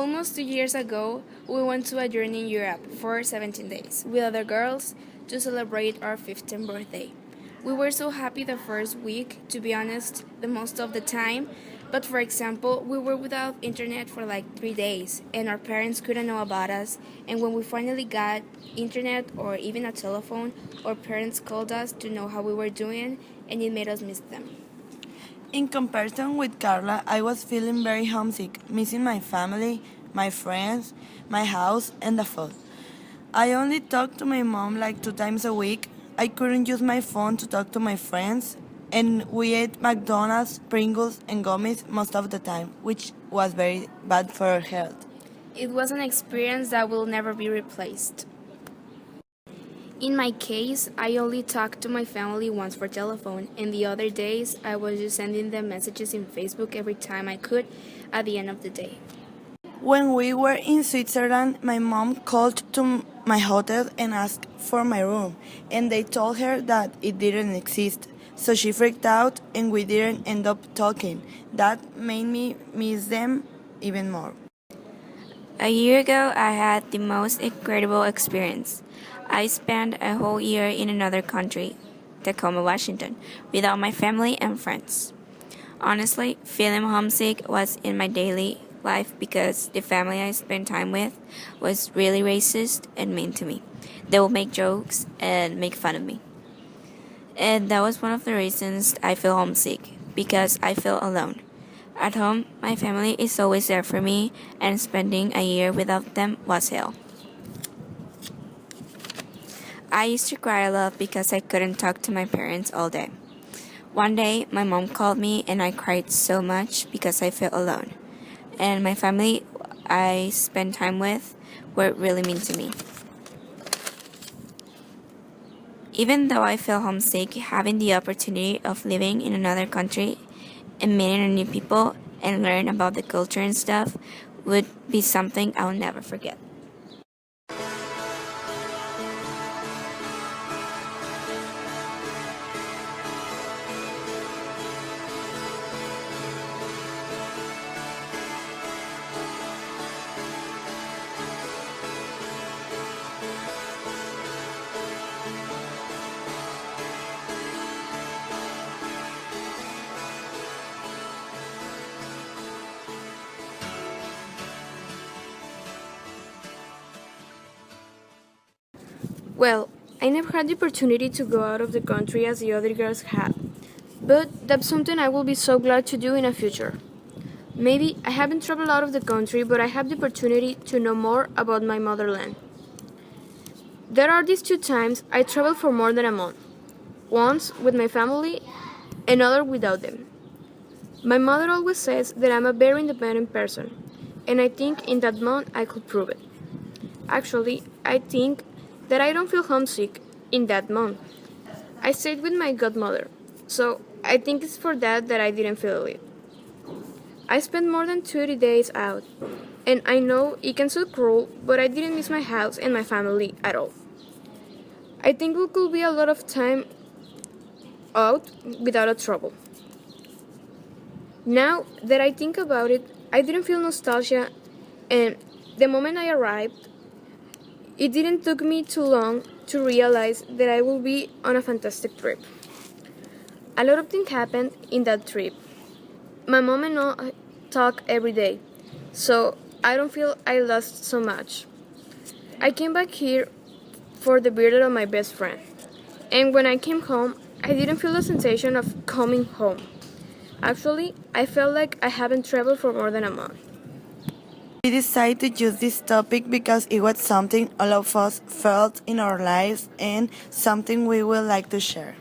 Almost 2 years ago, we went to a journey in Europe for 17 days with other girls to celebrate our 15th birthday. We were so happy the first week, to be honest, the most of the time. But for example, we were without internet for like 3 days, and our parents couldn't know about us. And when we finally got internet or even a telephone, our parents called us to know how we were doing, and it made us miss them. In comparison with Carla, I was feeling very homesick, missing my family, my friends, my house, and the food. I only talked to my mom like 2 times a week. I couldn't use my phone to talk to my friends, and we ate McDonald's, Pringles, and gummies most of the time, which was very bad for our health. It was an experience that will never be replaced. In my case, I only talked to my family once for telephone, and the other days I was just sending them messages in Facebook every time I could at the end of the day. When we were in Switzerland, my mom called to my hotel and asked for my room, and they told her that it didn't exist. So she freaked out, and we didn't end up talking. That made me miss them even more. A year ago, I had the most incredible experience. I spent a whole year in another country, Tacoma, Washington, without my family and friends. Honestly, feeling homesick was in my daily life because the family I spent time with was really racist and mean to me. They would make jokes and make fun of me. And that was one of the reasons I feel homesick, because I feel alone. At home, my family is always there for me, and spending a year without them was hell. I used to cry a lot because I couldn't talk to my parents all day. One day, my mom called me and I cried so much because I felt alone. And my family I spent time with were really mean to me. Even though I feel homesick, having the opportunity of living in another country and meeting new people and learn about the culture and stuff would be something I'll never forget. Well, I never had the opportunity to go out of the country as the other girls had, but that's something I will be so glad to do in the future. Maybe I haven't traveled out of the country, but I have the opportunity to know more about my motherland. There are these 2 times I traveled for more than a month, once with my family, another without them. My mother always says that I'm a very independent person, and I think in that month I could prove it. Actually, I think that I don't feel homesick in that month. I stayed with my godmother, so I think it's for that I didn't feel it. I spent more than 20 days out, and I know it can sound cruel, but I didn't miss my house and my family at all. I think it could be a lot of time out without a trouble. Now that I think about it, I didn't feel nostalgia, and the moment I arrived, it didn't took me too long to realize that I will be on a fantastic trip. A lot of things happened in that trip. My mom and I talk every day, so I don't feel I lost so much. I came back here for the birthday of my best friend, and when I came home, I didn't feel the sensation of coming home. Actually, I felt like I haven't traveled for more than a month. We decided to use this topic because it was something all of us felt in our lives and something we would like to share.